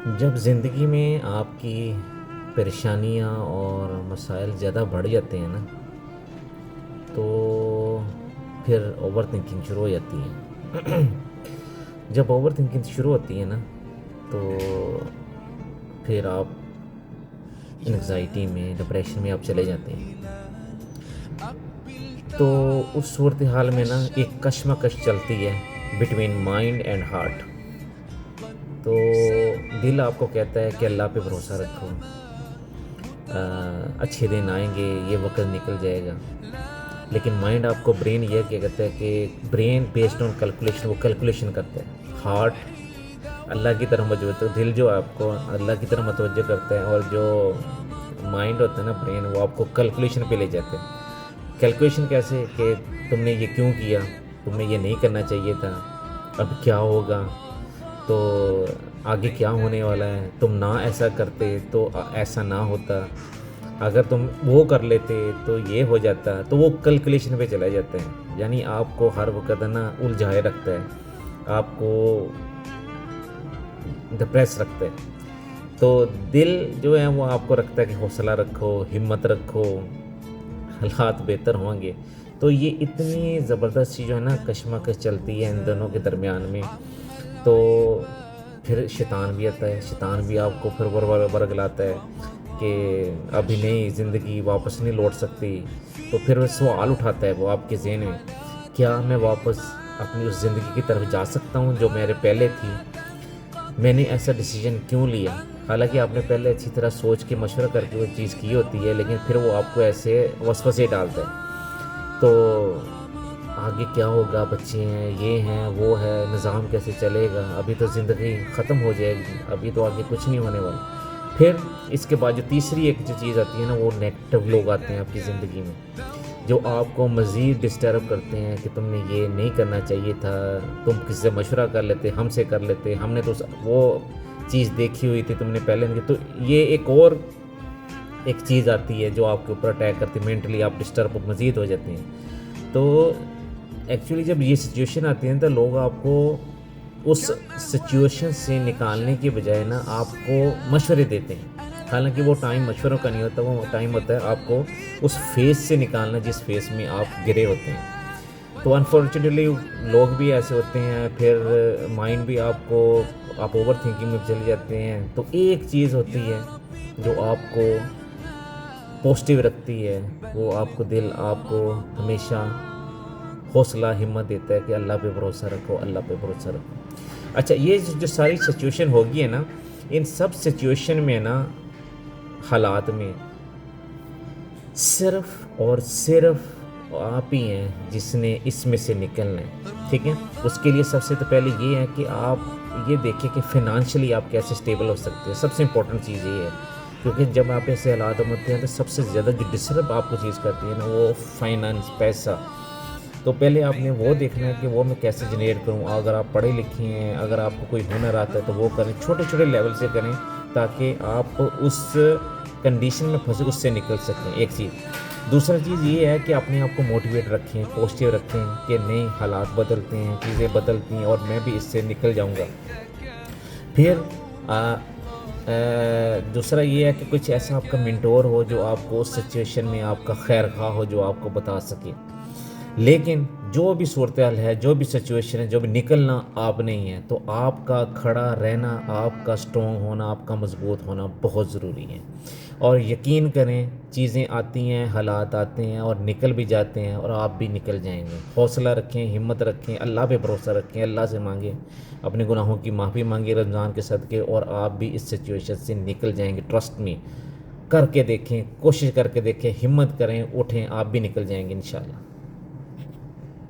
جب زندگی میں آپ کی پریشانیاں اور مسائل زیادہ بڑھ جاتے ہیں نا، تو پھر اوور تھنکنگ شروع ہو جاتی ہے۔ جب اوور تھنکنگ شروع ہوتی ہے نا، تو پھر آپ انگزائٹی میں، ڈپریشن میں آپ چلے جاتے ہیں۔ تو اس صورتحال میں نا ایک کشمکش چلتی ہے بٹوین مائنڈ اینڈ ہارٹ۔ تو دل آپ کو کہتا ہے کہ اللہ پہ بھروسہ رکھو، اچھے دن آئیں گے، یہ وقت نکل جائے گا۔ لیکن مائنڈ آپ کو، برین یہ کہتا ہے کہ برین بیسڈ آن کیلکولیشن، وہ کیلکولیشن کرتا ہے۔ ہارٹ اللہ کی طرف متوجہ، دل جو آپ کو اللہ کی طرف متوجہ کرتا ہے، اور جو مائنڈ ہوتا ہے نا، برین، وہ آپ کو کیلکولیشن پہ لے جاتے ہیں۔ کیلکولیشن کیسے کہ تم نے یہ کیوں کیا، تمہیں یہ نہیں کرنا چاہیے تھا، اب کیا ہوگا، تو آگے کیا ہونے والا ہے، تم نہ ایسا کرتے تو ایسا نہ ہوتا، اگر تم وہ کر لیتے تو یہ ہو جاتا۔ تو وہ کیلکولیشن پہ چلا جاتا ہے، یعنی آپ کو ہر وقت نا الجھائے رکھتا ہے، آپ کو ڈپریس رکھتا ہے۔ تو دل جو ہے وہ آپ کو رکھتا ہے کہ حوصلہ رکھو، ہمت رکھو، حالات بہتر ہوں گے۔ تو یہ اتنی زبردست چیز جو ہے نا کشمکش چلتی ہے ان دونوں کے درمیان میں۔ تو پھر شیطان بھی آتا ہے، شیطان بھی آپ کو پھر ورگلاتا ہے کہ ابھی نہیں، زندگی واپس نہیں لوٹ سکتی۔ تو پھر وہ سوال اٹھاتا ہے وہ آپ کے ذہن میں، کیا میں واپس اپنی اس زندگی کی طرف جا سکتا ہوں جو میرے پہلے تھی؟ میں نے ایسا ڈیسیجن کیوں لیا؟ حالانکہ آپ نے پہلے اچھی طرح سوچ کے مشورہ کر کے وہ چیز کی ہوتی ہے، لیکن پھر وہ آپ کو ایسے وسوسے ڈالتا ہے۔ تو آگے کیا ہوگا، بچے ہیں، یہ ہیں، وہ ہے، نظام کیسے چلے گا، ابھی تو زندگی ختم ہو جائے گی، ابھی تو آگے کچھ نہیں ہونے والا۔ پھر اس کے بعد جو تیسری ایک جو چیز آتی ہے نا، وہ نیگیٹو لوگ آتے ہیں آپ کی زندگی میں، جو آپ کو مزید ڈسٹرب کرتے ہیں کہ تم نے یہ نہیں کرنا چاہیے تھا، تم کسی سے مشورہ کر لیتے، ہم سے کر لیتے، ہم نے تو وہ چیز دیکھی ہوئی تھی، تم نے پہلے نہیں۔ تو یہ ایک چیز آتی ہے جو آپ کے اوپر اٹیک کرتی ہے، مینٹلی آپ ڈسٹرب مزید ہو جاتے ہیں۔ تو ایکچولی جب یہ سچویشن آتی ہے تو لوگ آپ کو اس سچویشن سے نکالنے کے بجائے نا آپ کو مشورے دیتے ہیں، حالانکہ وہ ٹائم مشوروں کا نہیں ہوتا، وہ ٹائم ہوتا ہے آپ کو اس فیس سے نکالنا جس فیس میں آپ گرے ہوتے ہیں۔ تو انفارچونیٹلی لوگ بھی ایسے ہوتے ہیں، پھر مائنڈ بھی آپ اوور تھنکنگ میں چلے جاتے ہیں۔ تو ایک چیز ہوتی ہے جو آپ کو پازیٹیو رکھتی ہے، وہ آپ کو دل آپ کو ہمیشہ حوصلہ ہمت دیتا ہے کہ اللہ پہ بھروسہ رکھو، اللہ پہ بھروسہ رکھو۔ اچھا، یہ جو ساری سچویشن ہوگی ہے نا، ان سب سچویشن میں نا، حالات میں صرف اور صرف آپ ہی ہیں جس نے اس میں سے نکلنا ہے، ٹھیک ہے؟ اس کے لیے سب سے تو پہلے یہ ہے کہ آپ یہ دیکھیں کہ فنانشلی آپ کیسے اسٹیبل ہو سکتے ہیں۔ سب سے امپورٹنٹ چیز یہ ہے، کیونکہ جب آپ ایسے حالات میں ہوتے ہیں تو سب سے زیادہ جو ڈسٹرب آپ کو چیز کرتی ہے نا، وہ فائنانس، پیسہ۔ تو پہلے آپ نے وہ دیکھنا ہے کہ وہ میں کیسے جنریٹ کروں۔ اگر آپ پڑھے لکھے ہیں، اگر آپ کو کوئی ہنر آتا ہے تو وہ کریں، چھوٹے چھوٹے لیول سے کریں تاکہ آپ اس کنڈیشن میں پھنسے اس سے نکل سکیں، ایک چیز۔ دوسرا چیز یہ ہے کہ اپنے آپ کو موٹیویٹ رکھیں، پازیٹیو رکھیں کہ نہیں، حالات بدلتے ہیں، چیزیں بدلتی ہیں، اور میں بھی اس سے نکل جاؤں گا۔ پھر دوسرا یہ ہے کہ کچھ ایسا آپ کا منٹور ہو جو آپ کو اس سچویشن میں آپ کا خیر خواہ ہو، جو آپ کو بتا سکے۔ لیکن جو بھی صورتحال ہے، جو بھی سچویشن ہے، جو بھی نکلنا آپ نہیں ہے، تو آپ کا کھڑا رہنا، آپ کا سٹرونگ ہونا، آپ کا مضبوط ہونا بہت ضروری ہے۔ اور یقین کریں، چیزیں آتی ہیں، حالات آتے ہیں اور نکل بھی جاتے ہیں، اور آپ بھی نکل جائیں گے۔ حوصلہ رکھیں، ہمت رکھیں، اللہ پہ بھروسہ رکھیں، اللہ سے مانگیں، اپنے گناہوں کی معافی مانگیں رمضان کے صدقے، اور آپ بھی اس سچویشن سے نکل جائیں گے۔ ٹرسٹ میں کر کے دیکھیں، کوشش کر کے دیکھیں، ہمت کریں، اٹھیں، آپ بھی نکل جائیں گے انشاءاللہ۔